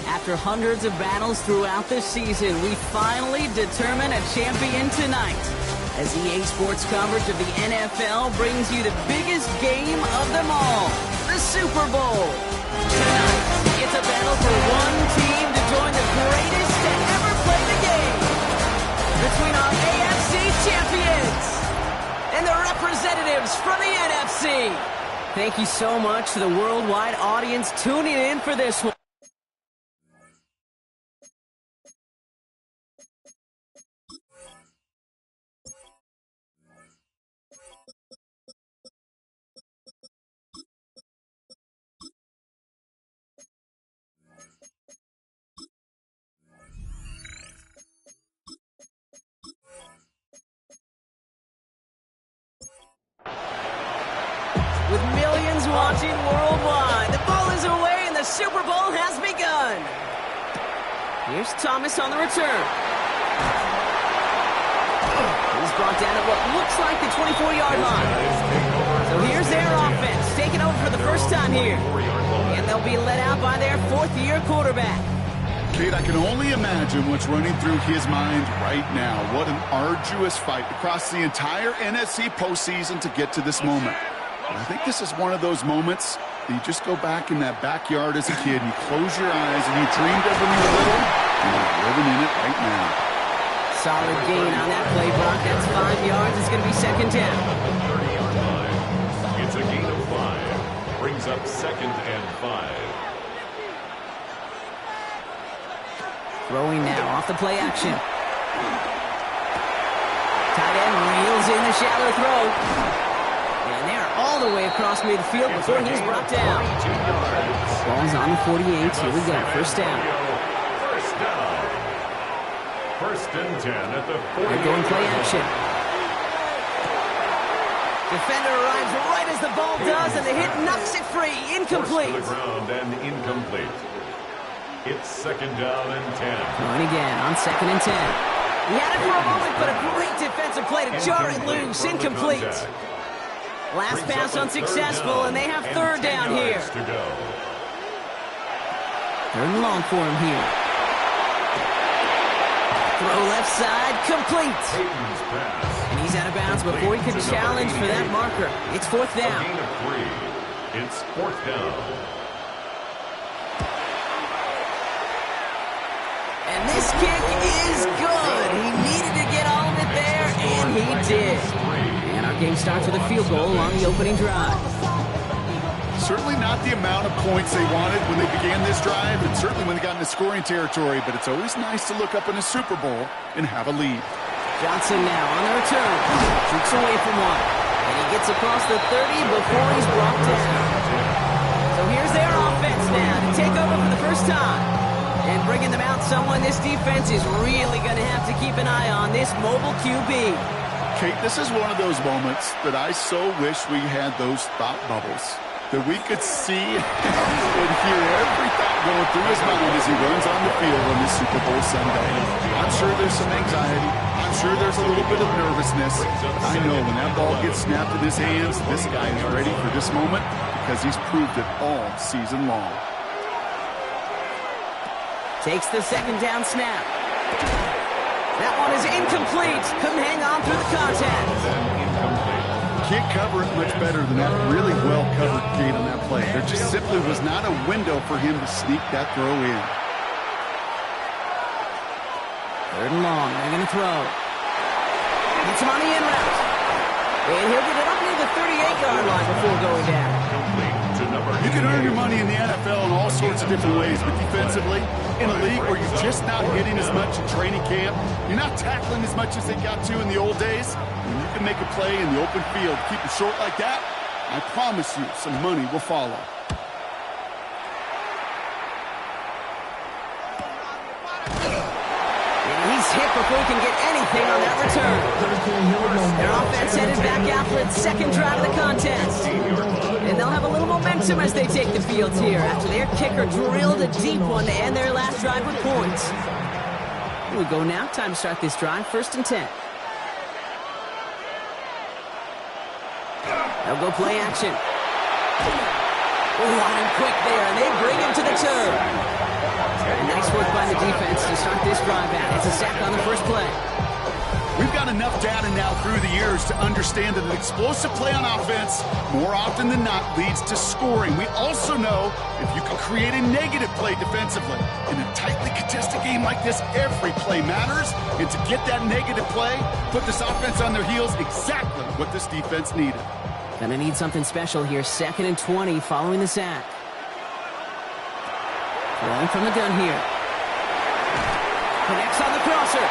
After hundreds of battles throughout the season, we finally determine a champion tonight. As EA Sports coverage of the NFL brings you the biggest game of them all, the Super Bowl. Tonight, it's a battle for one team to join the greatest to ever play the game. Between our AFC champions and the representatives from the NFC. Thank you so much to the worldwide audience tuning in for this one. With millions watching worldwide, the ball is away and the Super Bowl has begun. Here's Thomas on the return. He's brought down at what looks like the 24-yard line. So here's their offense, taking over for the first time here. And they'll be led out by their fourth-year quarterback. Kate, I can only imagine what's running through his mind right now. What an arduous fight across the entire NFC postseason to get to this moment. I think this is one of those moments that you just go back in that backyard as a kid, and you close your eyes, and you dreamed of when you were little, and you're living in it right now. Solid gain on that play, Brock. That's 5 yards. It's going to be second down. 30-yard line. It's a gain of 5. Brings up 2nd and 5. Throwing now off the play action. Tight end reels in the shallow throw. And they're all the way across midfield before he's brought down. Ball's on the 48. Here we go. First down. First and 10 at the 40. They're going play action. Defender arrives right as the ball does, and the hit knocks it free. Incomplete. Forced to the ground and incomplete. It's 2nd down and 10. Going again on 2nd and 10. He had it for a moment, but a great defensive play to jar it loose. Incomplete. Last pass unsuccessful, and they have third down here. Third and long for him here. Throw left side, complete. And he's out of bounds before he could challenge for that marker. It's fourth down. A gain of 3. It's 4th down. And this kick is good. He needed to get all of it there, and he did. And our game starts with a field goal on the opening drive. Certainly not the amount of points they wanted when they began this drive, and certainly when they got into scoring territory, but it's always nice to look up in a Super Bowl and have a lead. Johnson now on the return. Shoots away from one. And he gets across the 30 before he's brought down. So here's their offense now to take over for the first time. And bringing them out someone this defense is really going to have to keep an eye on, this mobile QB. Kate, this is one of those moments that I so wish we had those thought bubbles, that we could see and hear every thought going through his mind as he runs on the field on this Super Bowl Sunday. I'm sure there's some anxiety. I'm sure there's a little bit of nervousness. I know when that ball gets snapped in his hands, this guy is ready for this moment because he's proved it all season long. Takes the second down snap. That one is incomplete. Couldn't hang on through the contact. Can't cover it much better than that really well-covered gate on that play. There just simply was not a window for him to sneak that throw in. Third and long. They're going to throw. Gets him on the in route. And he'll get it up near the 38-yard line before going down. You can earn your money in the NFL in all sorts of different ways, but defensively, in a league where you're just not hitting as much in training camp, you're not tackling as much as they got to in the old days, and you can make a play in the open field, keep it short like that, I promise you some money will follow. He's hit before he can get anything on that return. Their offense headed back out for its second drive of the contest. And they'll have a little momentum as they take the field here after their kicker drilled a deep one to end their last drive with points. Here we go now. Time to start this drive. 1st and 10. They'll go play action. Line quick there, and they bring him to the turf. And drive out. It's a sack on the first play. We've got enough data now through the years to understand that an explosive play on offense, more often than not, leads to scoring. We also know if you can create a negative play defensively. In a tightly contested game like this, every play matters. And to get that negative play, put this offense on their heels, exactly what this defense needed. Gonna need something special here. 2nd and 20 following the sack. Throwing from the gun here. Connects on the crosser.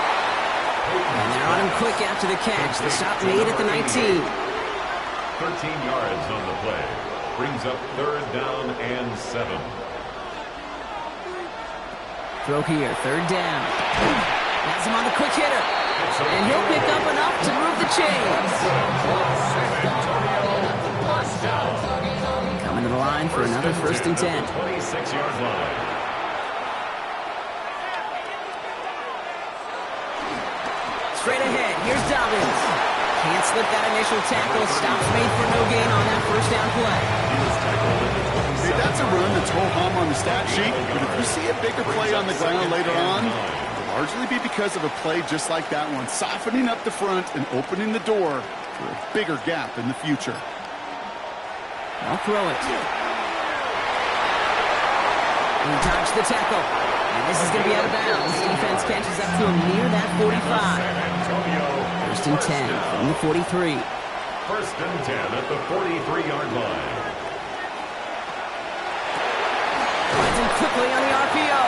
And they're on him quick after the catch. The stop made at the 19. 13 yards on the play. Brings up 3rd down and 7. Throw here, 3rd down. Has him on the quick hitter. And he'll pick up enough to move the chains. Coming to the line for another 1st and 10. 26-yard line. Straight ahead, here's Dobbins. Can't slip that initial tackle. Stops made for no gain on that 1st down play. Hey, that's a run that's ho-hum on the stat sheet, but if you see a bigger play on the ground later on, it'll largely be because of a play just like that one, softening up the front and opening the door for a bigger gap in the future. I'll throw it. He dodged the tackle. And this is going to be out of bounds. Defense catches up to him near that 45. 1st and 10 from the 43. 1st and 10 at the 43-yard line. Finds him quickly on the RPO.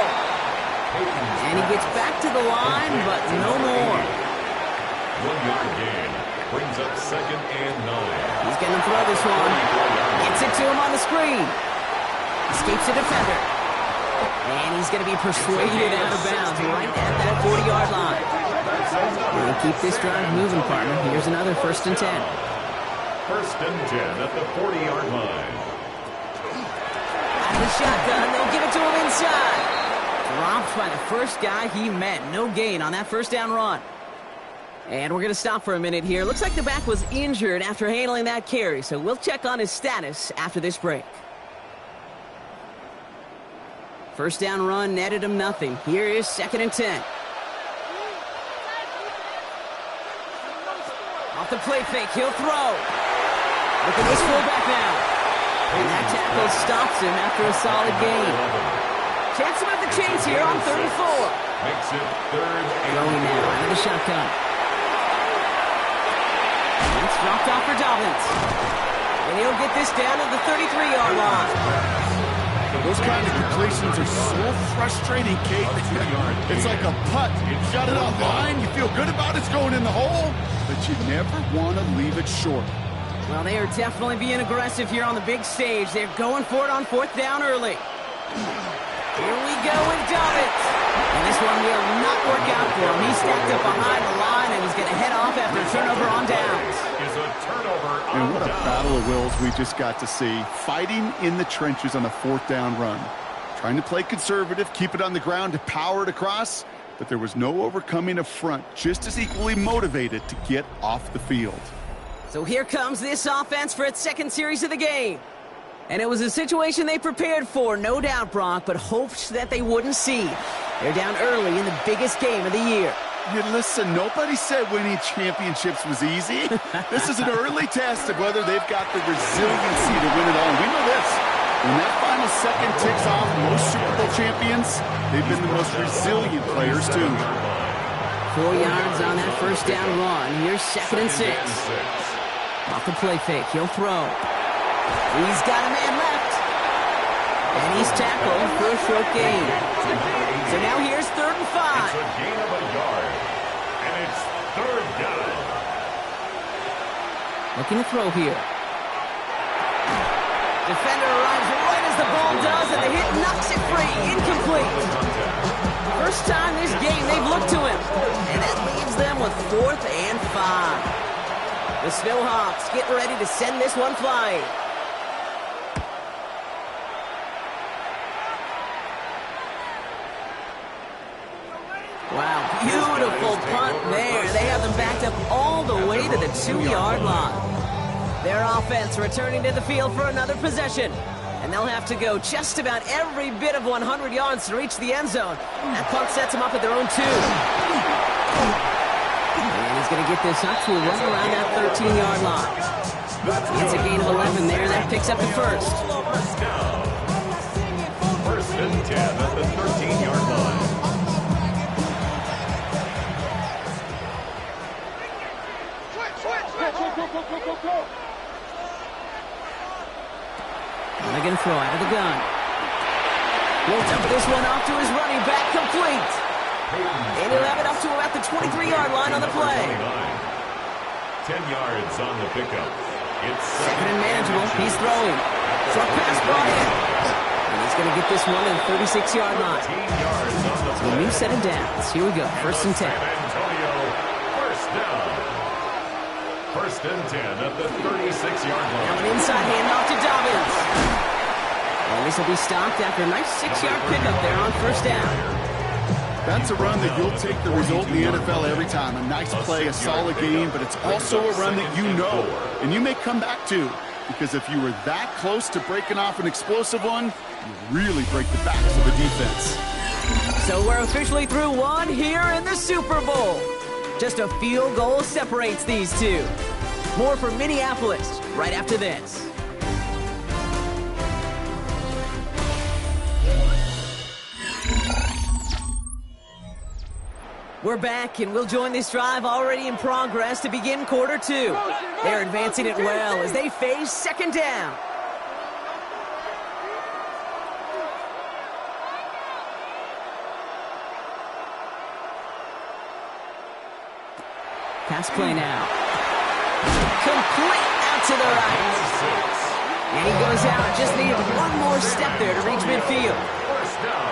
And he gets back to the line, but no more. 1-yard gain. Brings up 2nd and 9. He's going to throw this one. Gets it to him on the screen. Escapes the defender. And he's going to be persuaded out of bounds right at that 40-yard line. And keep this drive moving, partner. Here's another 1st and 10. 1st and 10 at the 40-yard line. Out of the shotgun, they'll give it to him inside. Dropped by the first guy he met. No gain on that 1st down run. And we're going to stop for a minute here. Looks like the back was injured after handling that carry, so we'll check on his status after this break. 1st down run netted him nothing. Here is 2nd and 10. Off the play fake, he'll throw. Look at this fullback now. And that tackle stops him after a solid gain. Chance to move the chains here on 3rd and 4. Makes it 3rd and 4. Throwing now out of the shotgun. And it's dropped off for Dobbins. And he'll get this down to the 33-yard line. Those kind of completions are so frustrating, Kate. It's like a putt. You got it on line, you feel good about it's going in the hole, but you never want to leave it short. Well, they are definitely being aggressive here on the big stage. They're going for it on 4th down early. Here we go with Dobbins. And this one will not work out for him. He's stacked up behind the line, and he's going to head off after a turnover on downs. And what a battle of wills we just got to see. Fighting in the trenches on a 4th down run. Trying to play conservative, keep it on the ground to power it across, but there was no overcoming a front just as equally motivated to get off the field. So here comes this offense for its 2nd series of the game. And it was a situation they prepared for, no doubt, Brock, but hoped that they wouldn't see. They're down early in the biggest game of the year. Hey, listen, nobody said winning championships was easy. This is an early test of whether they've got the resiliency to win it all. And we know this. When that final second ticks off, most Super Bowl champions, they've been the most resilient players, too. 4 yards on that 1st down run. Here's 2nd and 6. Off the play fake, he'll throw. He's got a man left. And he's tackled for a short gain. So now here's 3rd and 5. It's a gain of a yard. And it's 3rd down. Looking to throw here. Defender arrives right as the ball does, and the hit knocks it free. Incomplete. First time this game they've looked to him. And that leaves them with 4th and 5. The Snowhawks get ready to send this one flying. Wow, beautiful punt there. They have them backed up all the way to the 2-yard line. Their offense returning to the field for another possession. And they'll have to go just about every bit of 100 yards to reach the end zone. That punt sets them up at their own 2. And he's going to get this up to a run around that 13-yard line. It's a gain of 11 there. That picks up the first. First and 10 at the 13-yard line. They're going to throw out of the gun. Will dump this one off to his running back, complete. And he'll have it up to about the 23-yard line on the play. 10 yards on the pickup. It's Second and manageable. He's throwing. Short pass brought in. And he's going to get this one to the 36-yard line. 15 yards on the So a new set of downs. Here we go. First and 10. Antonio, first down. First and 10 at the 36-yard Now line. an inside handoff to Dobbins. And this will be stopped after a nice 6-yard pickup there on first down. That's a run that you'll take the result in the NFL every time. A nice play, a solid game, but it's also a run that you know and you may come back to, because if you were that close to breaking off an explosive one, you really break the backs of the defense. So we're officially through one here in the Super Bowl. Just a field goal separates these two. More from Minneapolis right after this. We're back, and we'll join this drive already in progress to begin quarter 2. They're advancing it well as they face second down. Pass play now. Complete out to the right. And he goes out. Just needed one more step there to reach midfield. First down.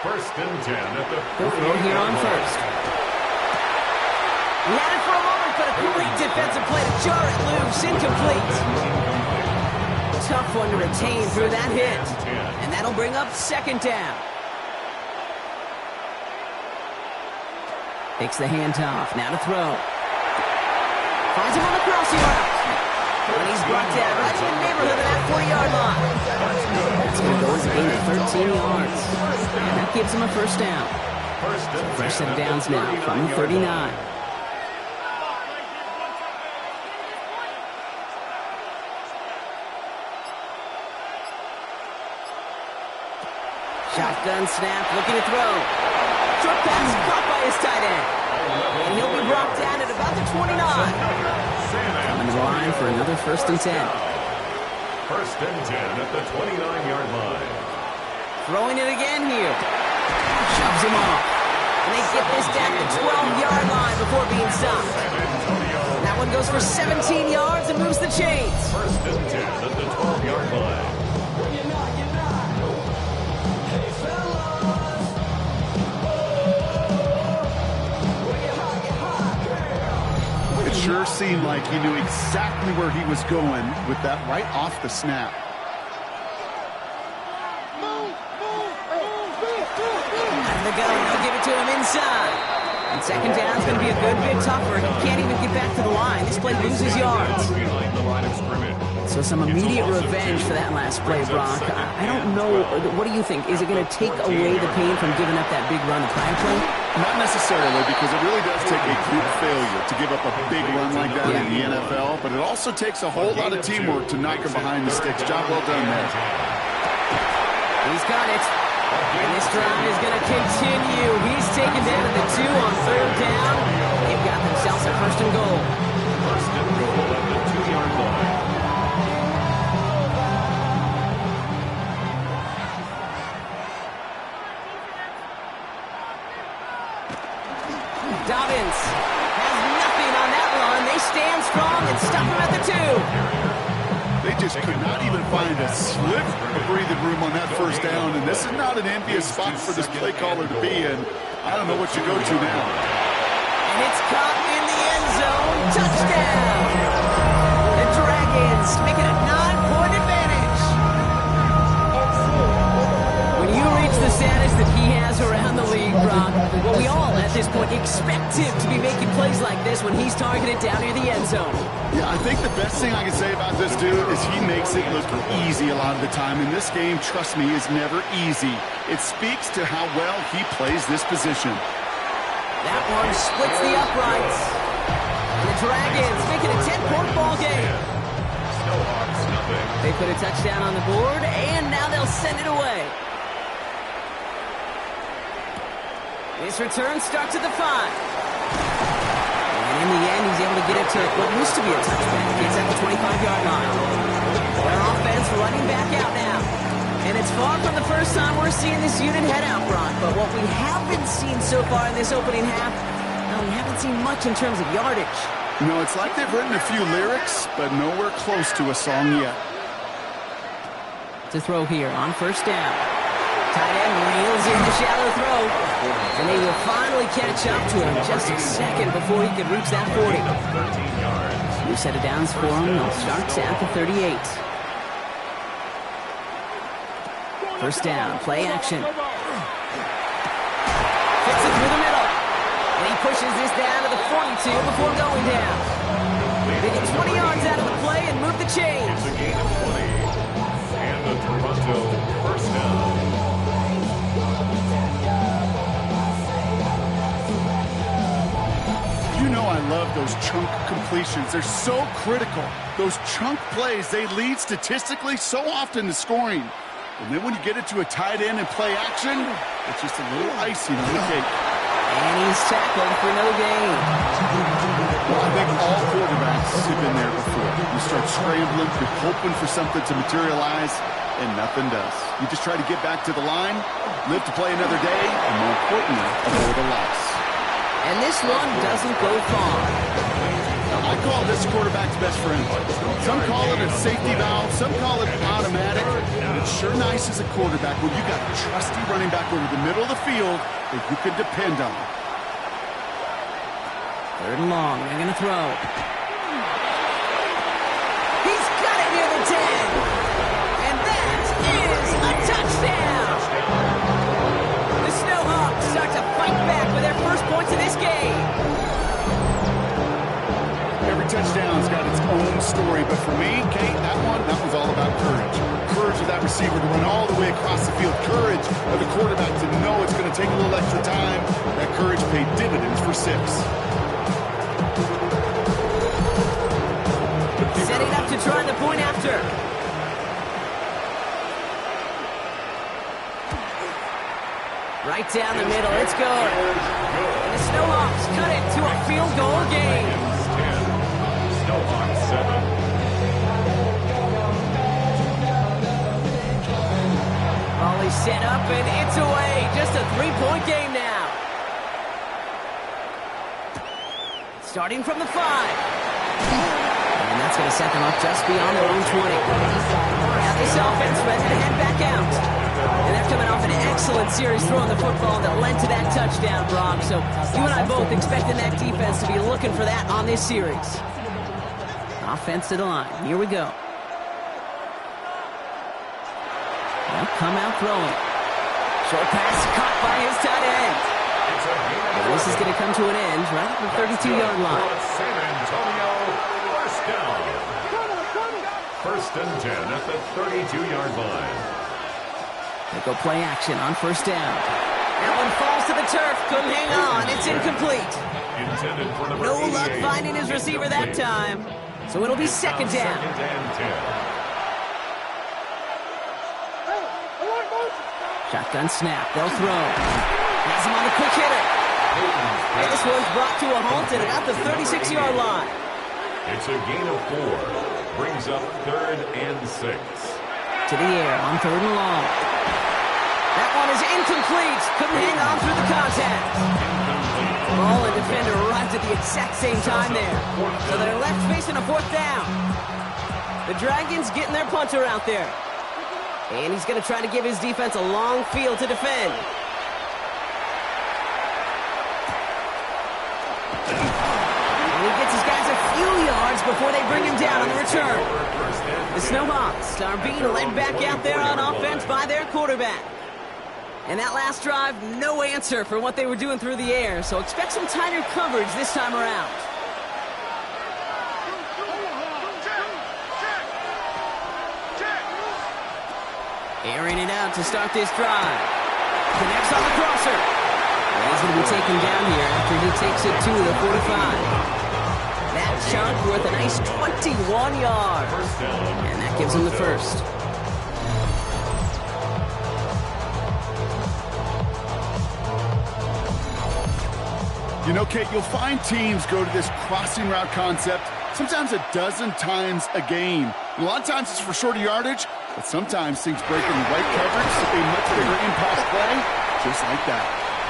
First and 10 at the They'll throw here on first. He had it for a moment, but a great defensive play to jar it loose. Incomplete. Tough one to retain through that hit. And that'll bring up second down. Takes the handoff. Now to throw. Finds him on the crossing route. And he's brought down right in the neighborhood of that 40-yard line. That's going to go as a gain of 13 yards. And that gives him a first down. First set of downs now from the 39. Shotgun snap, looking to throw. Short pass caught by his tight end. And he'll be brought down at about the 29. Coming to the line for another first and 10. First and 10 at the 29-yard line. Throwing it again here. Shoves him off. And they get this down to the 12-yard line before being stopped. That one goes for 17 yards and moves the chains. First and 10 at the 12-yard line. It sure seemed like he knew exactly where he was going with that right off the snap. Out of the gun, they'll give it to him inside. And second down's going to be a good bit tougher. He can't even get back to the line. This play loses yards. Behind the line of scrimmage. So some immediate revenge for that last play, Brock. I don't know. What do you think? Is it going to take away the pain from giving up that big run the prior play? Not necessarily, because it really does take a group failure to give up a big run like that in the NFL, but it also takes a whole lot of teamwork to knock him behind the sticks. Job well done there. He's got it. And this drive is going to continue. He's taken down at the 2 on third down. They've got themselves a first and goal. First and goal at the 2-yard line. Dobbins has nothing on that run. They stand strong and stop him at the 2. They just could not even find a slip of breathing room on that first down, and this is not an envious spot for this play caller to be in. I don't know what you go to now. And it's caught in the end zone. Touchdown! The Dragons make it a 9-point advantage. When you reach the status that he has around the league, Brock, what we all at this this point, you expect him to be making plays like this when he's targeted down near the end zone. Yeah, I think the best thing I can say about this dude is he makes it look easy a lot of the time. And this game, trust me, is never easy. It speaks to how well he plays this position. That one splits the uprights. And the Dragons make it a 10-point ball game. Snowhawks, nothing. They put a touchdown on the board, and now they'll send it away. This return starts at the 5. And in the end, he's able to get it to what used to be a touchback. It's at the 25-yard line. Their offense running back out now. And it's far from the first time we're seeing this unit head out, Brock. But what we haven't seen so far in this opening half, we haven't seen much in terms of yardage. You know, it's like they've written a few lyrics, but nowhere close to a song yet. To throw here on first down. Tight end reels in the shallow throw. And they will finally catch up to him just a second before he could reach that 40. 13 yards. New set of downs for him. They'll start at the 38. First down, play action. Fits it through the middle. And he pushes this down to the 42 before going down. They get 20 yards out of the play and move the chains. It's a gain of 20. And the Toronto first down. You know I love those chunk completions. They're so critical. Those chunk plays, they lead statistically so often to scoring. And then when you get it to a tight end and play action, it's just a little icing on the cake. And he's tackled for no gain. Well, I think all quarterbacks have been there before. You start scrambling, you're hoping for something to materialize, and nothing does. You just try to get back to the line, live to play another day, and more importantly, avoid a loss. And this one doesn't go far. I call this quarterback's best friend. Some call it a safety valve, some call it automatic. But it's sure nice as a quarterback when you got a trusty running back over the middle of the field that you can depend on. Third and long. They're going to throw. He's got it near the 10. And that is a touchdown. The Snowhawks start to fight back with their first points of this game. Every touchdown's got its own story, but for me, Kate, that was all about courage. Courage of that receiver to run all the way across the field. Courage of the quarterback to know it's going to take a little extra time. That courage paid dividends for 6. Setting up to try the point after. Right down the middle, it's good. And the Snowhawks cut it to a field goal game. 10. Snowhawks 7. Volley set up and it's away. Just a 3-point game now. Starting from the 5. And that's going to set them up just beyond their own 20. Now this offense ready to head back out. And they're coming off an excellent series throwing the football that led to that touchdown, Brock. So you and I both expecting that defense to be looking for that on this series. Offense to the line. Here we go. They'll come out throwing. Short pass caught by his tight end. And this is going to come to an end right at the 32-yard line. San Antonio first down. First and 10 at the 32-yard line. They go play action on first down. That one falls to the turf. Couldn't hang on. It's incomplete. Intended for number No luck 88. finding his receiver that time. So it'll be second down. Second and 10. Shotgun snap. They'll throw. Has him on the quick hitter. And this one's brought to a halt at about the 36-yard line. It's a gain of 4. Brings up 3rd and 6. To the air on third and long. That one is incomplete. Couldn't hang on through the contact. Ball and defender arrived at the exact same time there. So they're left facing a 4th down. The Dragons getting their punter out there. And he's going to try to give his defense a long field to defend. And he gets his guys a few yards before they bring him down on the return. The Snowhawks are being led back out there on offense by their quarterback. And that last drive, no answer for what they were doing through the air, so expect some tighter coverage this time around. Airing it out to start this drive. Connects on the crosser. And he's going to be taken down here after he takes it to the 45. That chunk worth a nice 21 yards. And that gives him the first. You know, Kate, you'll find teams go to this crossing route concept sometimes a dozen times a game. A lot of times it's for shorter yardage, but sometimes things break in the right coverage to a much bigger impact play, just like that.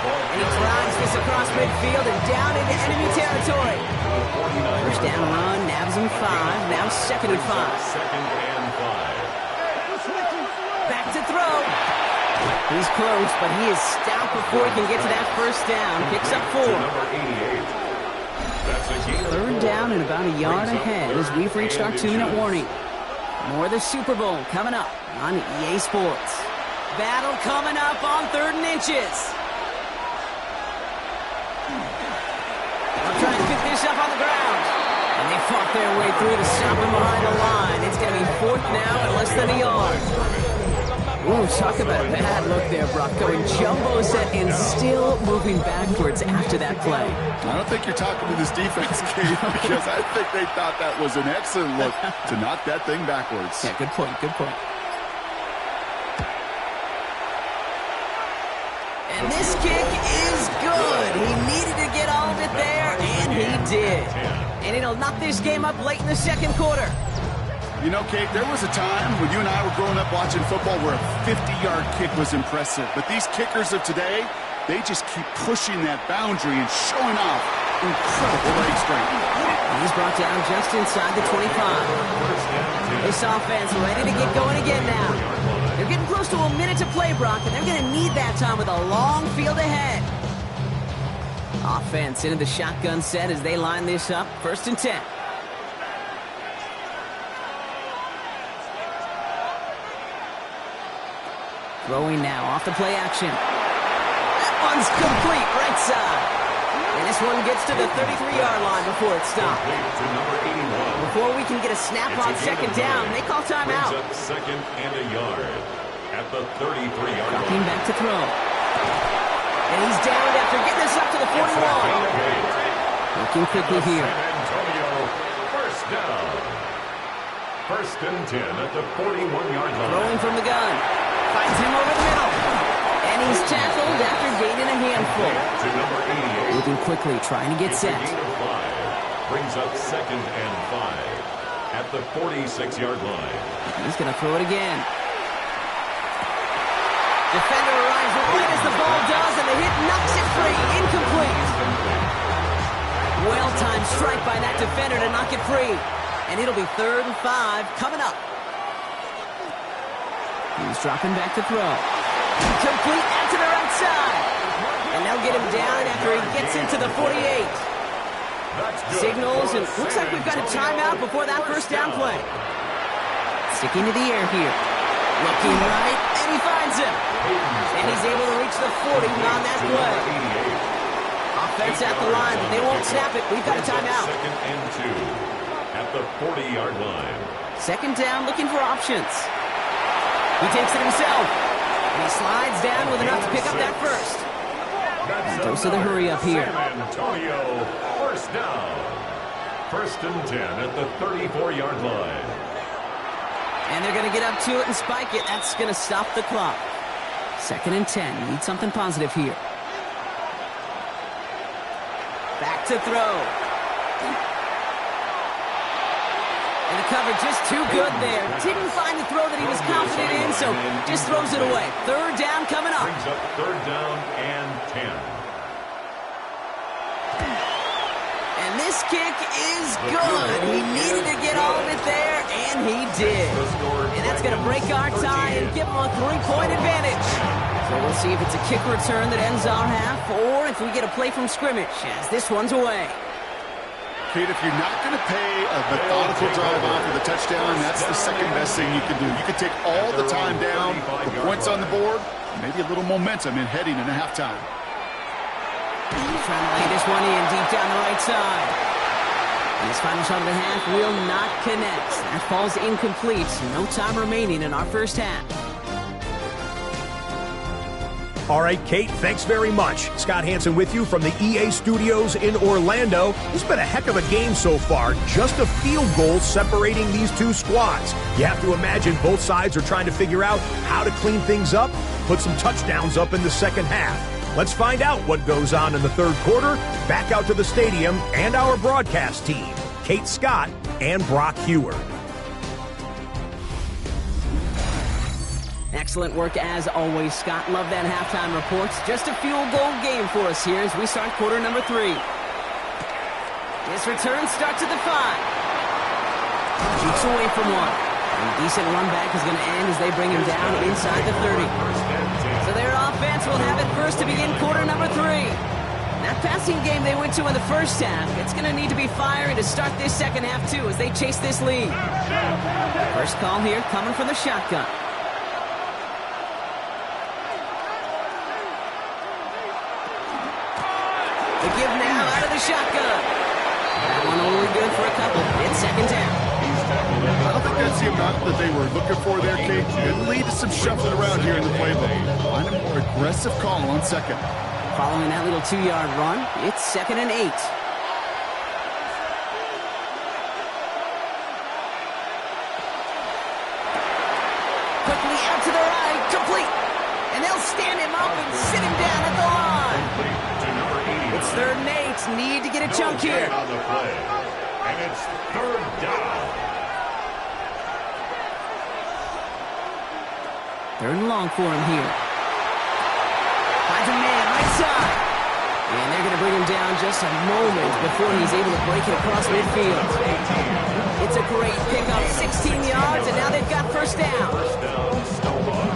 And he drives this across midfield and down into enemy territory. First down run, nabs him 5, now 2nd and 5. Back to throw. He's close, but he is stout before he can get to that first down. Picks up 4. Third down and about a yard ahead as we've reached our 2-minute warning. More of the Super Bowl coming up on EA Sports. Battle coming up on 3rd and inches. They'll try and pick this up on the ground. And they fought their way through to stop him behind the line. It's going to be 4th now and less than a yard. Ooh, talk about a bad look there, Brock. Going jumbo set and still moving backwards after that play. I don't think you're talking to this defense, Kate, because I think they thought that was an excellent look to knock that thing backwards. Yeah, good point, good point. And this kick is good. He needed to get all of it there, and he did. And it'll knock this game up late in the 2nd quarter. You know, Kate, there was a time when you and I were growing up watching football where a 50-yard kick was impressive. But these kickers of today, they just keep pushing that boundary and showing off incredible leg strength. He's brought down just inside the 25. This offense ready to get going again now. They're getting close to a minute to play, Brock, and they're going to need that time with a long field ahead. Offense into the shotgun set as they line this up. 1st and 10. Throwing now off the play action. That one's complete right side. And this one gets to the 33-yard line before it stopped. Before we can get a snap on 2nd down, they call timeout. 2nd and a yard at the 33-yard line. Looking back to throw. And he's down after getting this up to the 41. Looking quickly here. Antonio, first down. 1st and 10 at the 41-yard line. Throwing from the gun. Finds him over the middle. And he's tackled after gaining a handful. To number 88. Moving quickly, trying to get set. Brings up 2nd and 5 at the 46-yard line. He's going to throw it again. Defender arrives right as the ball does, and the hit knocks it free. Incomplete. Well-timed strike by that defender to knock it free. And it'll be 3rd and 5 coming up. He's dropping back to throw. Complete out to the right side. And they'll get him down after he gets into the 48. Signals, and looks like we've got a timeout before that 1st down play. Sticking to the air here. Looking right, and he finds him. And he's able to reach the 40 on that play. Offense at the line, but they won't snap it. We've got a timeout. 2nd and 2 at the 40-yard line. 2nd down, looking for options. He takes it himself. And he slides down with enough to pick up that first. Goes to the hurry up here. San Antonio, first down. 1st and 10 at the 34-yard line. And they're going to get up to it and spike it. That's going to stop the clock. 2nd and 10. Need something positive here. Back to throw. And the cover just too good there. Didn't find the throw that he was confident in, so just throws it away. 3rd down coming up. Brings up 3rd down and 10. And this kick is good. He needed to get all of it there, and he did. And that's going to break our tie and give him a 3-point advantage. So we'll see if it's a kick return that ends our half, or if we get a play from scrimmage as this one's away. Kate, if you're not going to pay a methodical drive off with a touchdown, that's the 2nd best thing you can do. You can take all the time down, the points on the board, maybe a little momentum in heading into halftime. He's trying to lay this one in deep down the right side. And his final shot of the half will not connect. That falls incomplete. No time remaining in our first half. All right, Kate, thanks very much. Scott Hansen with you from the EA Studios in Orlando. It's been a heck of a game so far. Just a field goal separating these two squads. You have to imagine both sides are trying to figure out how to clean things up, put some touchdowns up in the second half. Let's find out what goes on in the third quarter. Back out to the stadium and our broadcast team, Kate Scott and Brock Heward. Excellent work as always, Scott. Love that halftime reports. Just a field goal game for us here as we start quarter number 3. This return starts at the 5. Cheeks away from one. And a decent run back is going to end as they bring him down inside the 30. So their offense will have it first to begin quarter number 3. That passing game they went to in the first half, it's going to need to be fiery to start this second half too as they chase this lead. First call here coming from the shotgun. The give now out of the shotgun. That one only good for a couple. It's second down. I don't think that's the amount that they were looking for there, Kate. It'll lead to some shuffling around here in the playbook. Find a more aggressive call on second. Following that little 2-yard run, it's 2nd and 8. Quickly out to the right, complete. And they'll stand him up and sit him down at the line. It's 3rd and 8. Need to get a chunk here. On the play. And it's 3rd down. 3rd and long for him here. Finds a man right side. And they're going to bring him down just a moment before he's able to break it across midfield. It's a great pickup, 16 yards, and now they've got first down. First down, Snowhawks.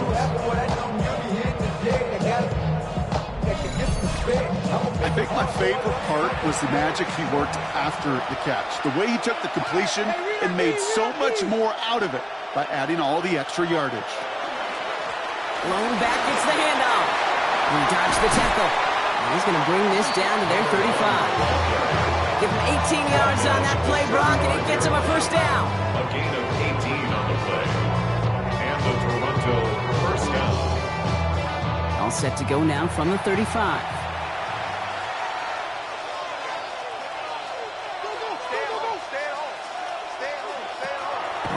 I think my favorite part was the magic he worked after the catch. The way he took the completion and made so much more out of it by adding all the extra yardage. Lone back gets the handoff. He dodged the tackle. And he's going to bring this down to their 35. Give him 18 yards on that play, Brock, and it gets him a first down. A gain of 18 on the play. And the Toronto first down. All set to go now from the 35.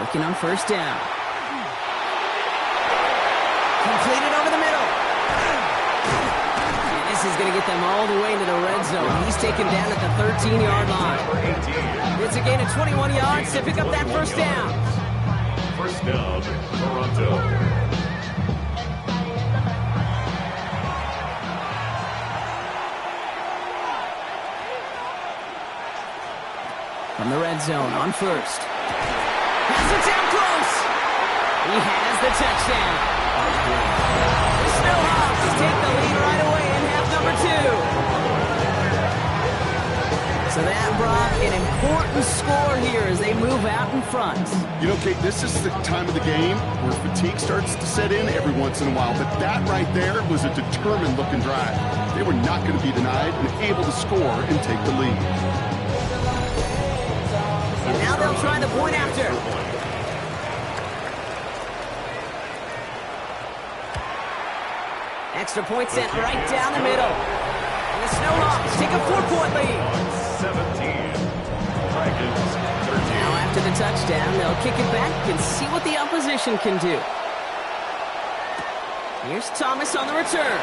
Working on first down. Completed over the middle. And this is going to get them all the way into the red zone. He's taken down at the 13-yard line. It's a gain of 21 yards to pick up that first down. First down, Toronto. From the red zone on first. Has it down close. He has the touchdown. The Snowhawks take the lead right away in half number 2. So that brought an important score here as they move out in front. You know, Kate, this is the time of the game where fatigue starts to set in every once in a while, but that right there was a determined-looking drive. They were not going to be denied and able to score and take the lead. And now they'll try the point after. Extra point sent right down the middle. And the Snowhawks take a 4-point lead. 17. Dragons 13. Now after the touchdown, they'll kick it back and see what the opposition can do. Here's Thomas on the return.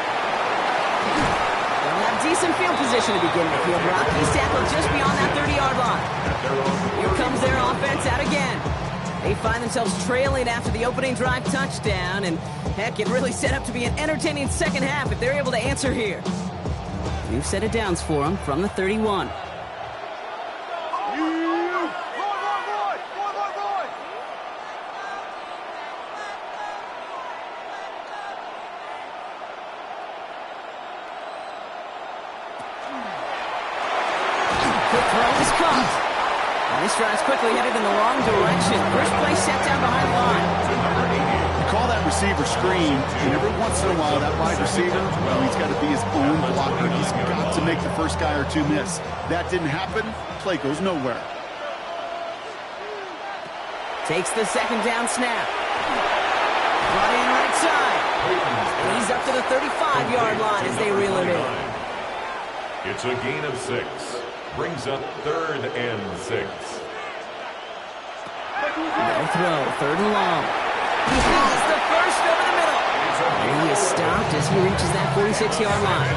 They'll have decent field position to begin with here, Brock. He's tackled just beyond that 30-yard line. Here comes their offense out again. They find themselves trailing after the opening drive touchdown, and heck, it really set up to be an entertaining second half if they're able to answer here. New set of downs for them from the 31. Quick throw is caught. And this drive's quickly headed in the wrong direction. First play set down behind the line. call that receiver screen, and every once in a while, that wide receiver, well, he's got to be his own blocker. He's got to make the first guy or two miss. That didn't happen. Play goes nowhere. Takes the second down snap. Brought in right side. And he's up to the 35-yard line as they reel him in. It's a gain of 6. Brings up 3rd and 6. No throw, 3rd and long. He has the first over the middle. And he is stopped as he reaches that 46-yard line.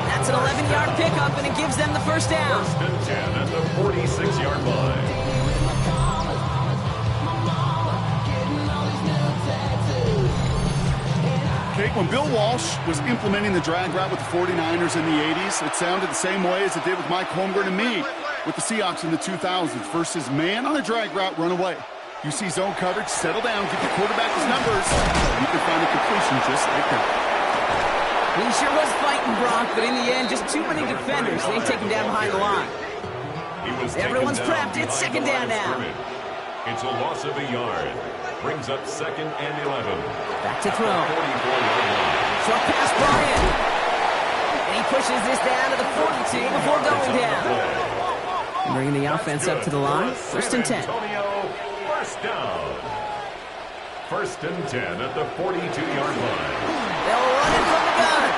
That's an 11-yard pickup, and it gives them the first down. 1st and 10 at the 46-yard line. Kate, when Bill Walsh was implementing the drag route with the 49ers in the 80s, it sounded the same way as it did with Mike Holmgren and me with the Seahawks in the 2000s versus man on a drag route, run away. You see zone coverage, settle down, give the quarterback his numbers. You can find a completion just like that. He sure was fighting, Brock, but in the end, just too many defenders. They take him down behind the line. Everyone's prepped. It's second down now. It's a loss of a yard. Brings up 2nd and 11. Back to throw. Short pass brought in. And he pushes this down to the 42 before going down. Bringing the offense up to the line. 1st and 10. First down. 1st and 10 at the 42-yard line. They'll run it from the gun.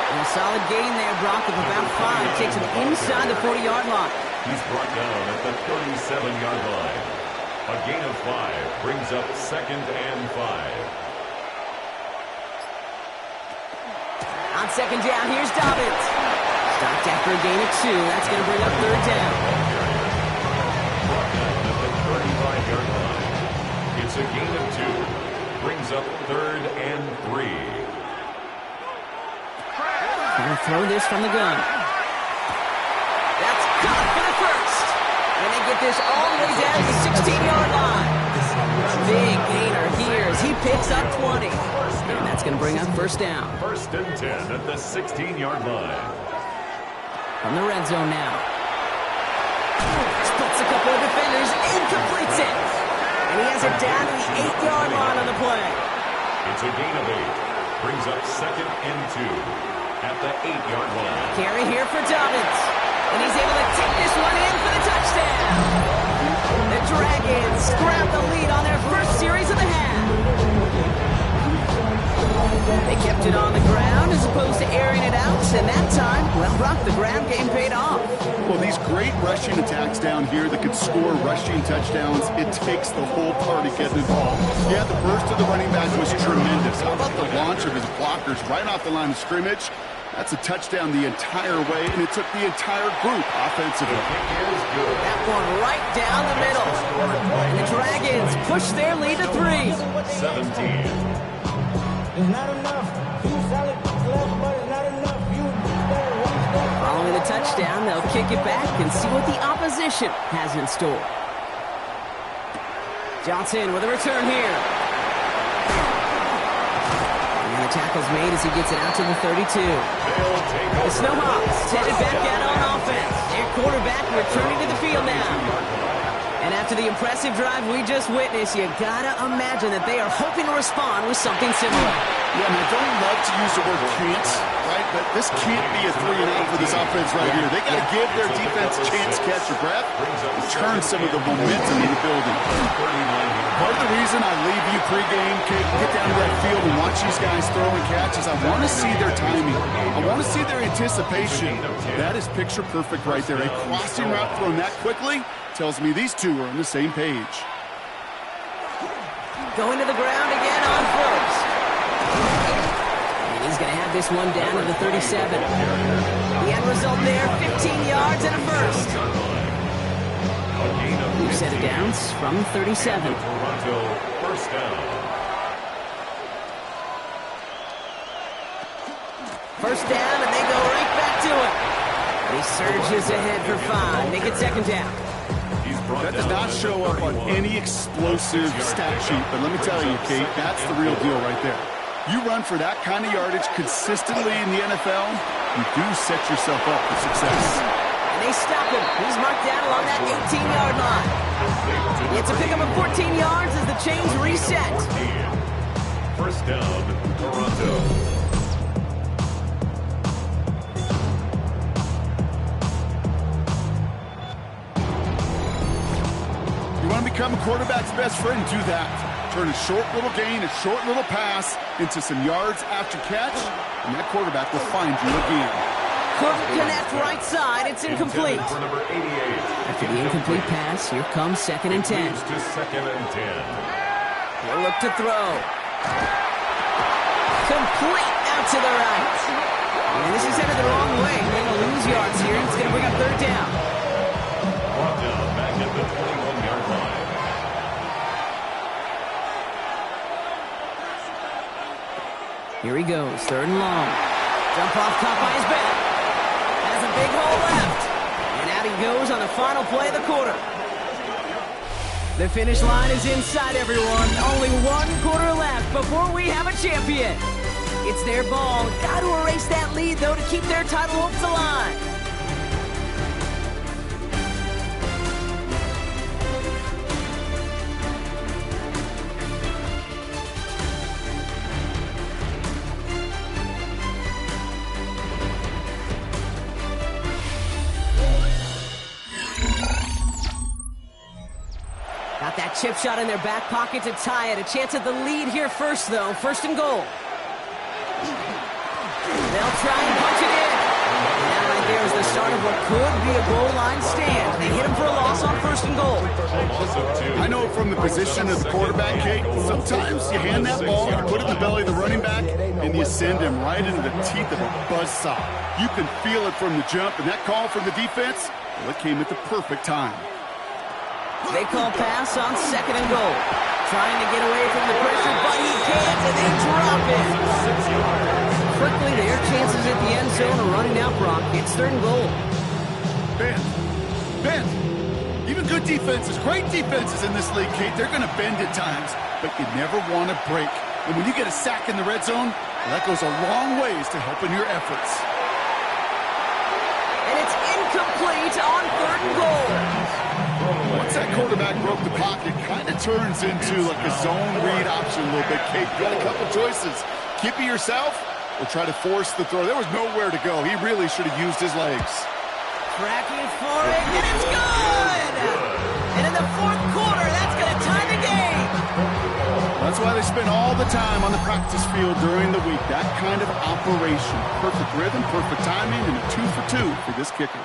And a solid gain there, Brock, of about 5. Takes him inside the 40-yard line. He's brought down at the 37-yard line. A gain of 5 brings up 2nd and 5. On second down, here's Dobbins. Stopped after a gain of 2. That's going to bring up 3rd down. At the 35-yard line. It's a gain of 2. Brings up 3rd and 3. Going to throw this from the gun. That's caught for the first. And they get this all the way down to the 16-yard line. Big gainer here as he picks up 20. And that's going to bring up 1st down. 1st and 10 at the 16-yard line. From the red zone now. Splits a couple of defenders and completes it. And he has it down to the 8-yard line on the play. It's a gain of 8. Brings up 2nd and 2 at the 8-yard line. Carry here for Dobbins. And he's able to take this one in for the touchdown. The Dragons grab the lead on their first series of the half. They kept it on the ground as opposed to airing it out. And that time, well, Brock, the ground game paid off. Well, these great rushing attacks down here that could score rushing touchdowns, it takes the whole party getting involved. Yeah, the burst of the running back was tremendous. How about the launch of his blockers right off the line of scrimmage? That's a touchdown the entire way, and it took the entire group offensively. That one right down the middle. And the Dragons push their lead to 3. 17. Following the touchdown, they'll kick it back and see what the opposition has in store. Johnson with a return here. And the tackle's made as he gets it out to the 32. The Snowhawks headed back out on offense. Their quarterback returning to the field now. And after the impressive drive we just witnessed, you gotta imagine that they are hoping to respond with something similar. Yeah, and I don't love to use the word can't, right? But this can't be a 3-and-out for this offense right here. They got to give their defense a chance to catch their breath and turn some of the momentum in the building. Part of the reason I leave you pregame, get down to that field and watch these guys throw and catch is I want to see their timing. I want to see their anticipation. That is picture perfect right there. A crossing route thrown that quickly tells me these two are on the same page. Going to the ground again on first. And he's going to have this one down to the 37. The end result there, 15 yards and a first. New set of downs from 37. Toronto, first down. First down, and they go right back to it. He surges ahead for 5. Make it second down. That does not show up on any explosive stat sheet, but let me tell you, Kate, that's the real deal right there. You run for that kind of yardage consistently in the NFL, you do set yourself up for success. And they stop him. He's marked down along that 18-yard line. It's a pickup of 14 yards as the chains reset. First down, Toronto. You want to become a quarterback's best friend? Do that. Turn a short little gain, a short little pass into some yards after catch, and that quarterback will find you again. Couldn't connect right side. It's incomplete. For number 88. After the incomplete pass, here comes 2nd and 10. Moves to 2nd and 10. He'll look to throw. Complete out to the right. And this is headed the wrong way. They're going to lose yards here. It's going to bring up 3rd down. Brought down back at the 21-yard line. Here he goes, 3rd and long. Jump off caught by his back. Has a big hole left. And out he goes on the final play of the quarter. The finish line is inside, everyone. Only 1 quarter left before we have a champion. It's their ball. Got to erase that lead, though, to keep their title hopes alive. Got that chip shot in their back pocket to tie it. A chance at the lead here first, though. 1st and goal. They'll try and punch it in. And that right there is the start of what could be a goal line stand. They hit him for a loss on 1st and goal. I know from the position of the quarterback, Kate, sometimes you hand that ball, you put it in the belly of the running back, and you send him right into the teeth of a buzzsaw. You can feel it from the jump, and that call from the defense, well, it came at the perfect time. They call pass on 2nd and goal. Trying to get away from the pressure, but he can't, and they drop it. Quickly, their chances at the end zone are running out, Brock. It's 3rd and goal. Bend. Even good defenses, great defenses in this league, Kate, they're going to bend at times, but you never want to break. And when you get a sack in the red zone, well, that goes a long ways to helping your efforts. And it's incomplete on 3rd and goal. Once that quarterback broke the pocket, kind of turns into like a zone read option a little bit. Kate, you got a couple choices. Keep it yourself or try to force the throw. There was nowhere to go. He really should have used his legs. Tracking for it, and it's good! And in the 4th quarter, that's going to tie the game. That's why they spend all the time on the practice field during the week. That kind of operation. Perfect rhythm, perfect timing, and a 2 for 2 for this kicker.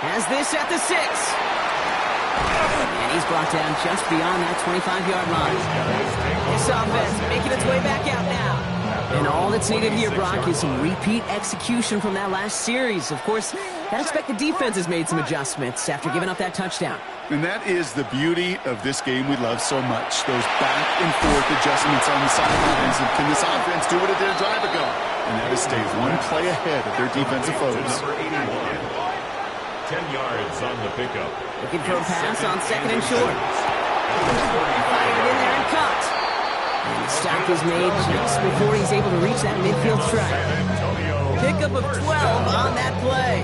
Has this at the 6. And he's brought down just beyond that 25-yard line. This offense making its way back out now. And all that's needed here, Brock, is some repeat execution from that last series. Of course, I expect the defense has made some adjustments after giving up that touchdown. And that is the beauty of this game we love so much. Those back and forth adjustments on the sidelines. And can this offense do what it did a drive ago? And that is stay 1 play ahead of their defensive foes. Number 81. 10 yards on the pickup. Looking for a pass on 2nd and short. Fired in there and caught. And the stop is made just before he's able to reach that midfield strike. Pickup of 12 on that play.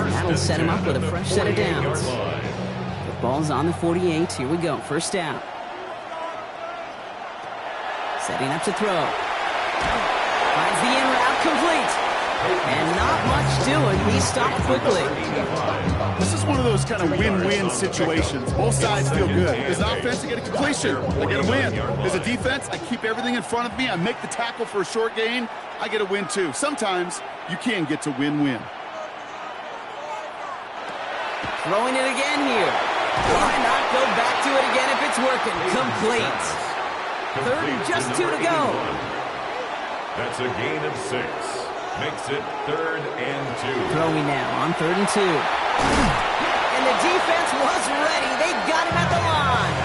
And that'll set him up with a fresh set of downs. The ball's on the 48. Here we go. 1st down. Setting up to throw. Finds the in route complete. And not much doing. He stopped quickly. This is one of those kind of win-win situations. Both sides feel good. As an offense, I get a completion. I get a win. As a defense, I keep everything in front of me. I make the tackle for a short gain. I get a win, too. Sometimes you can get to win-win. Throwing it again here. Why not go back to it again if it's working? Complete. 3rd and just 2 to go. That's a gain of 6. Makes it 3rd and 2. Throwing now on 3rd and 2. And the defense was ready. They got him at the line.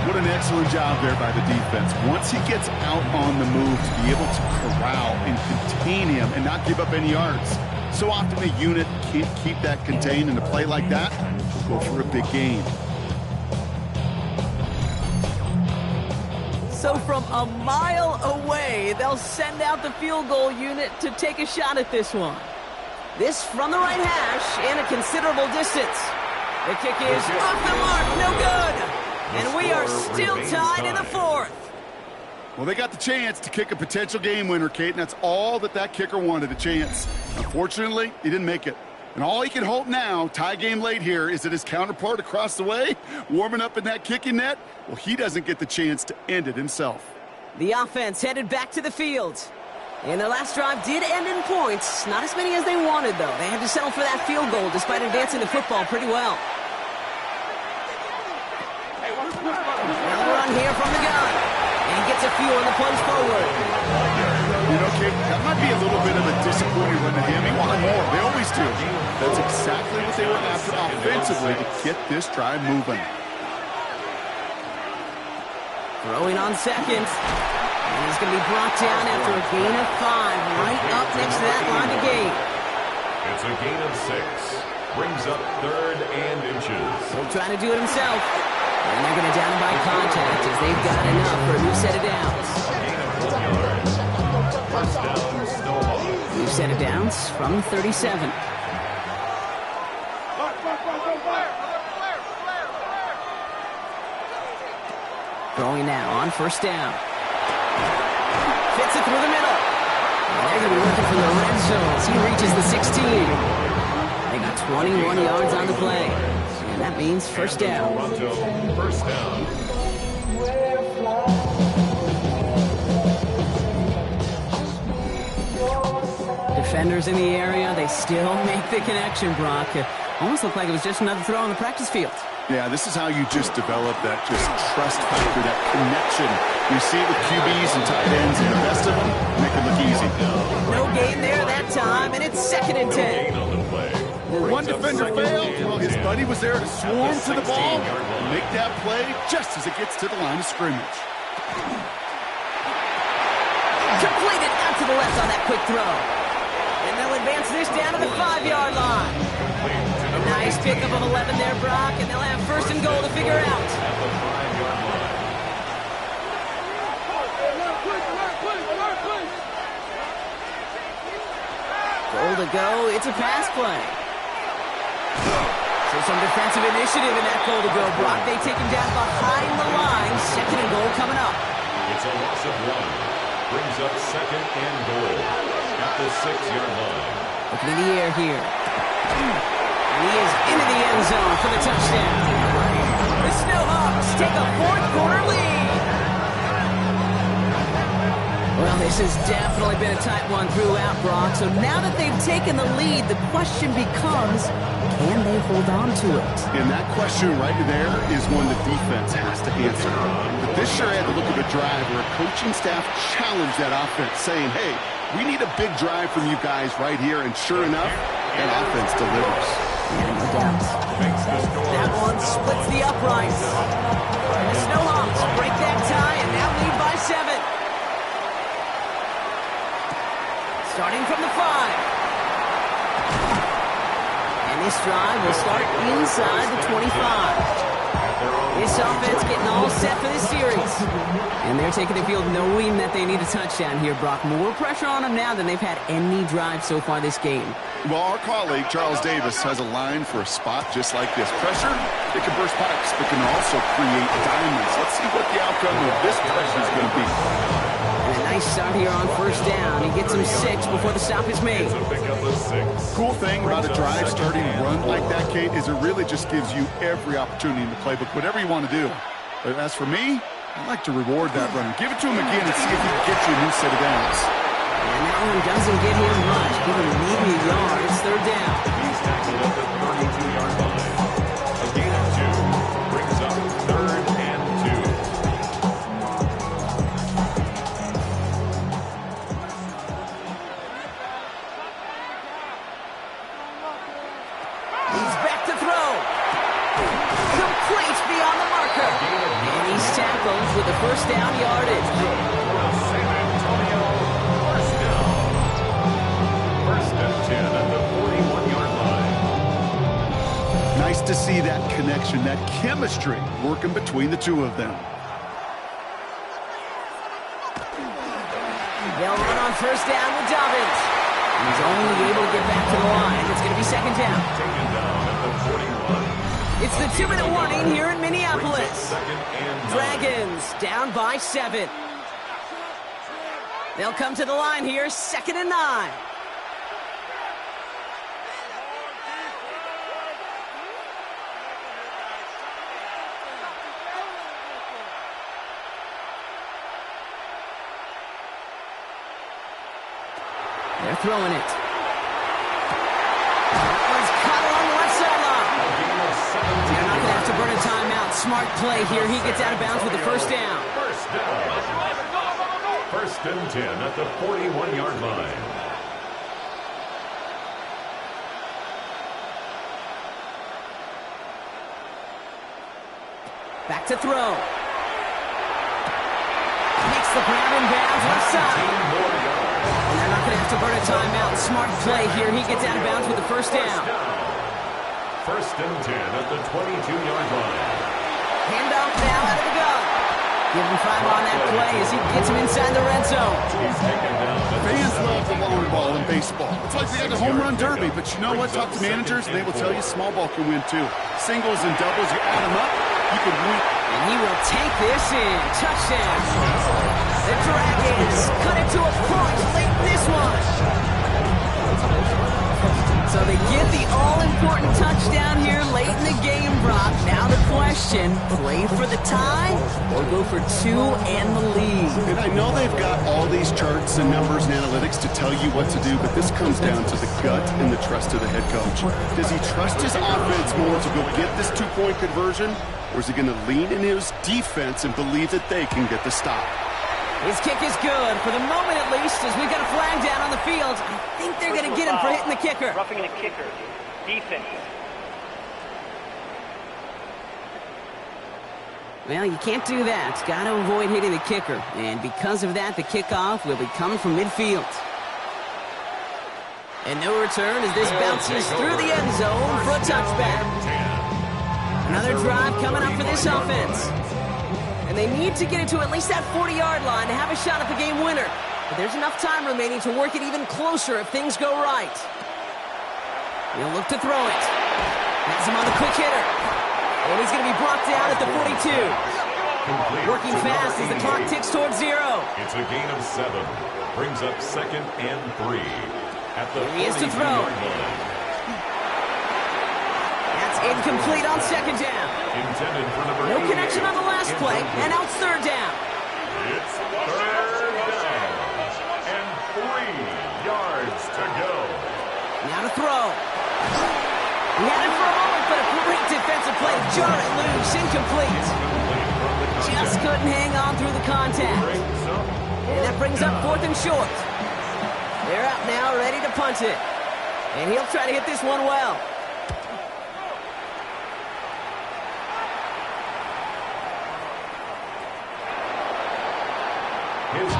What an excellent job there by the defense. Once he gets out on the move, to be able to corral and contain him and not give up any yards. So often a unit can't keep that contained, and a play like that will go for a big gain. So from a mile away, they'll send out the field goal unit to take a shot at this one. This from the right hash and a considerable distance. The kick is off the mark, no good. And we are still tied in the fourth. Well, they got the chance to kick a potential game winner, Kate, and that's all that kicker wanted, a chance. Unfortunately, he didn't make it. And all he can hope now, tie game late here, is that his counterpart across the way, warming up in that kicking net, well, he doesn't get the chance to end it himself. The offense headed back to the field. And their last drive did end in points. Not as many as they wanted, though. They had to settle for that field goal despite advancing the football pretty well. Another run here from the gun. And he gets a few on the plunge forward. You know, Kate, that might be a little bit of a disappointing run to him. He wanted more. They always do. That's exactly what they were after offensively to get this drive moving. Throwing on second. And he's going to be brought down after a gain of 5, right up next to that line of gain. It's a gain of 6. Brings up 3rd and inches. He'll try to do it himself. And they're going to down by contact as they've got enough for a new set of downs. Gain of 1 yard. First down, Snowhawks. New set of downs from 37. Throwing now on first down. Fits it through the middle. And they're going to be working from the red zone as he reaches the 16. They got 21 yards on the play. And that means first down. Toronto, first down. Defenders in the area, they still make the connection, Brock. It almost looked like it was just another throw on the practice field. Yeah, this is how you just develop that just trust factor, that connection. You see it with QBs and tight ends, and the best of them make it look easy. No gain there that time, and it's 2nd and 10. Where one defender failed, well, his buddy was there to swarm to the ball, make that play just as it gets to the line of scrimmage. Completed out to the left on that quick throw. And they'll advance this down to the 5-yard line. A nice pickup of 11 there, Brock, and they'll have first and goal to figure out. Goal to go. It's a pass play. So some defensive initiative in that goal to go, Brock. They take him down behind the line. 2nd and goal coming up. It's a loss of 1. Brings up 2nd and goal at the 6-yard line. Looking in the air here. And he is into the end zone for the touchdown. The Snowhawks take a 4th-quarter lead. Well, this has definitely been a tight one throughout, Brock. So now that they've taken the lead, the question becomes, can they hold on to it? And that question right there is one the defense has to answer. But this sure had the look of a drive where a coaching staff challenged that offense, saying, hey, we need a big drive from you guys right here. And sure enough, that offense delivers. Yeah, no doubt. That one splits the uprights. And the Snowhawks break that tie and now lead by 7. Starting from the 5. And this drive will start inside the 25. This offense getting all set for this series. And they're taking the field knowing that they need a touchdown here, Brock. More pressure on them now than they've had any drive so far this game. Well, our colleague, Charles Davis, has a line for a spot just like this. Pressure, it can burst pipes, but can also create diamonds. Let's see what the outcome of this pressure is going to be. And a nice start here on first down. He gets him 6 before the stop is made. Cool thing about a drive starting run like that, Kate, is it really just gives you every opportunity in the playbook, whatever you want to do. But as for me, I like to reward that run. Give it to him again and see if he can get you a new set of downs. And that one doesn't get him much. Give him maybe a yard. It's 3rd down. He's tackled at the 32-yard line. A gain of 2 brings up 3rd and 2. He's back to throw. Complete beyond the marker. And he's tackled with the first down yardage. San Antonio, first down. First and 10 at the 41-yard line. Nice to see that connection, that chemistry working between the two of them. They'll run on first down with Dobbins. He's only able to get back to the line. It's going to be 2nd down. Taken down at the 41. It's the 2-minute warning here in Minneapolis. Second and 9. Dragons down by 7. They'll come to the line here, 2nd and 9. They're throwing it. That one's caught along the left sideline. They're not going to have to burn a timeout. Smart play here. He gets out of bounds with the first down. First down. First and 10 at the 41-yard line. Back to throw. Makes the grab in bounds left side. And they're not going to have to burn a timeout. Smart play here. He gets out of bounds with the first down. First and 10 at the 22-yard line. Handoff now out of the gun. Give him 5 on that play as he gets him inside the red zone. He's taken down. Fans love the long ball in baseball. It's like they got the home run derby, but you know what? Talk to managers, and they will tell you small ball can win too. Singles and doubles, you add them up, you can win. And he will take this in. Touchdown. The Dragons cut it to a point late in this one. So they get the all-important touchdown here late in the game, Brock. Now the question, play for the tie or go for 2 and the lead? And I know they've got all these charts and numbers and analytics to tell you what to do, but this comes down to the gut and the trust of the head coach. Does he trust his offense more to go get this 2-point conversion, or is he going to lean in his defense and believe that they can get the stop? His kick is good, for the moment at least, as we've got a flag down on the field. I think they're going to get him for hitting the kicker. Roughing the kicker. Defense. Well, you can't do that. Got to avoid hitting the kicker. And because of that, the kickoff will be coming from midfield. And no return as this bounces through the end zone for a touchback. Another drive coming up for this offense. And they need to get it to at least that 40-yard line to have a shot at the game winner. But there's enough time remaining to work it even closer if things go right. He'll look to throw it. Has him on the quick hitter. And he's going to be brought down at the 42. Working fast as the clock ticks towards 0. It's a gain of 7. Brings up 2nd and 3 at the 42-yard line. He is to throw. That's incomplete on 2nd down. Intended for number No connection on the last play, and now it's 3rd down. It's 3rd down. And 3 yards to go. Now to throw. He had it for a moment, but a great defensive play. Jar it loose, incomplete. Just couldn't hang on through the contact. And that brings up 4th and short. They're out now, ready to punt it. And he'll try to hit this one well.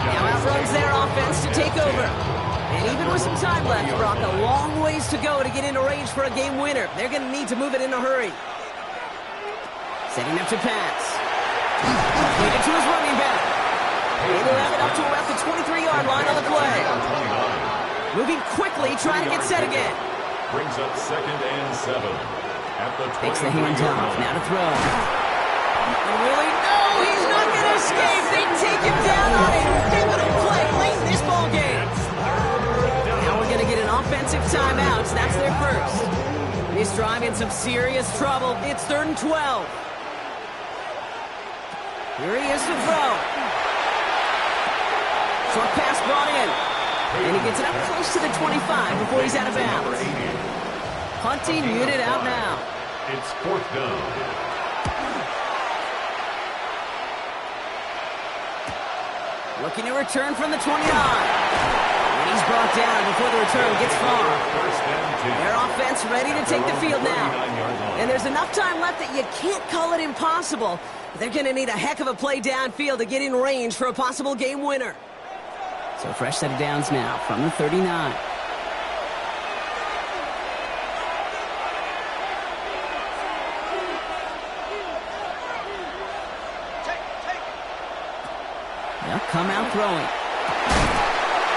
Now outruns their offense to take over. And even with some time left, Brock, a long ways to go to get into range for a game winner. They're going to need to move it in a hurry. Setting up to pass. Lead it to his running back. And he'll have it up to about the 23-yard line on the play. Moving quickly, trying to get set again. Brings up 2nd and 7 at the 23-yard line. Takes the handoff, now to throw. And really, no, he's not going to escape. They take him down on a pivotal play late in this ball game. Now we're going to get an offensive timeout. That's their first. This drive in some serious trouble. It's 3rd and 12. Here he is to throw. Short pass brought in. And he gets it up close to the 25 before he's out of bounds. Punting unit out now. It's 4th down. Looking to return from the 29. And he's brought down before the return gets far. Their offense ready to take the field now. And there's enough time left that you can't call it impossible. They're going to need a heck of a play downfield to get in range for a possible game winner. So a fresh set of downs now from the 39. They'll come out throwing.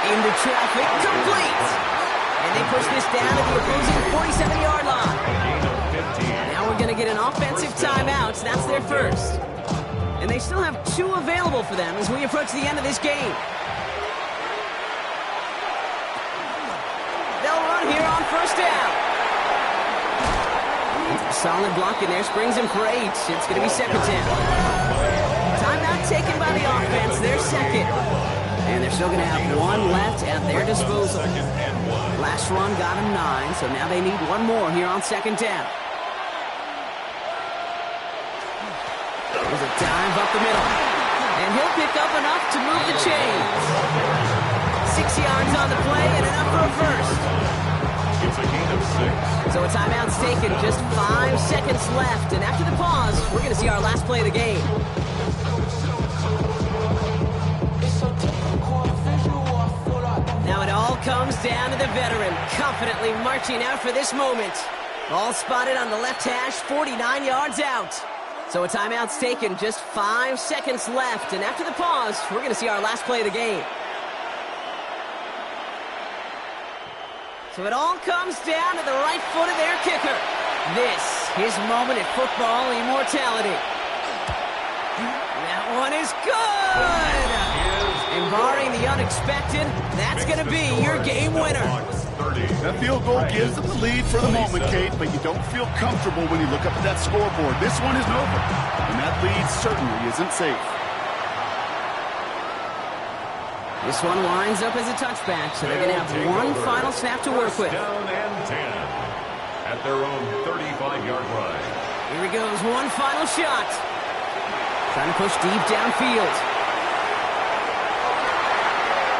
Into traffic, complete! And they push this down to the opposing 47-yard line. Now we're going going to get an offensive timeout. That's their first. And they still have 2 available for them as we approach the end of this game. They'll run here on first down. Solid block in there, springs him for 8. It's going to be second down. Timeout taken by the offense, their second. And they're still going to have 1 left at their disposal. Last run got him 9, so now they need 1 more here on second down. There's a dive up the middle. And he'll pick up enough to move the chains. 6 yards on the play and enough for a first. It's a gain of 6. So a timeout's taken, just 5 seconds left. And after the pause, we're going to see our last play of the game. Now it all comes down to the veteran, confidently marching out for this moment. All spotted on the left hash, 49 yards out. So a timeout's taken, just 5 seconds left. And after the pause, we're going to see our last play of the game. So it all comes down to the right foot of their kicker. This, his moment at football immortality. That one is good! And barring the unexpected, that's going to be your game winner. That field goal gives them the lead for the moment, Kate, but you don't feel comfortable when you look up at that scoreboard. This one isn't over, and that lead certainly isn't safe. This one winds up as a touchback, so they're going to have 1 final snap to work with. Down and 10 at their own 35-yard line. Here he goes, 1 final shot. Trying to push deep downfield.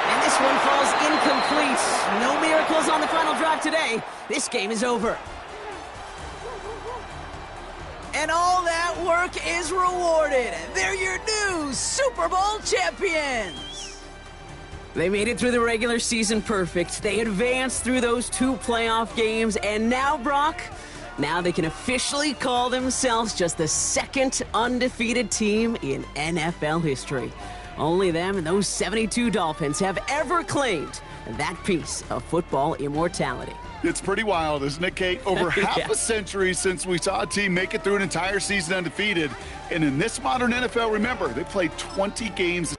And this one falls incomplete. No miracles on the final drive today. This game is over. And all that work is rewarded. They're your new Super Bowl champions. They made it through the regular season perfect. They advanced through those 2 playoff games. And now, Brock, now they can officially call themselves just the 2nd undefeated team in NFL history. Only them and those 72 Dolphins have ever claimed that piece of football immortality. It's pretty wild, isn't it, Kate? Over half a century since we saw a team make it through an entire season undefeated. And in this modern NFL, remember, they played 20 games.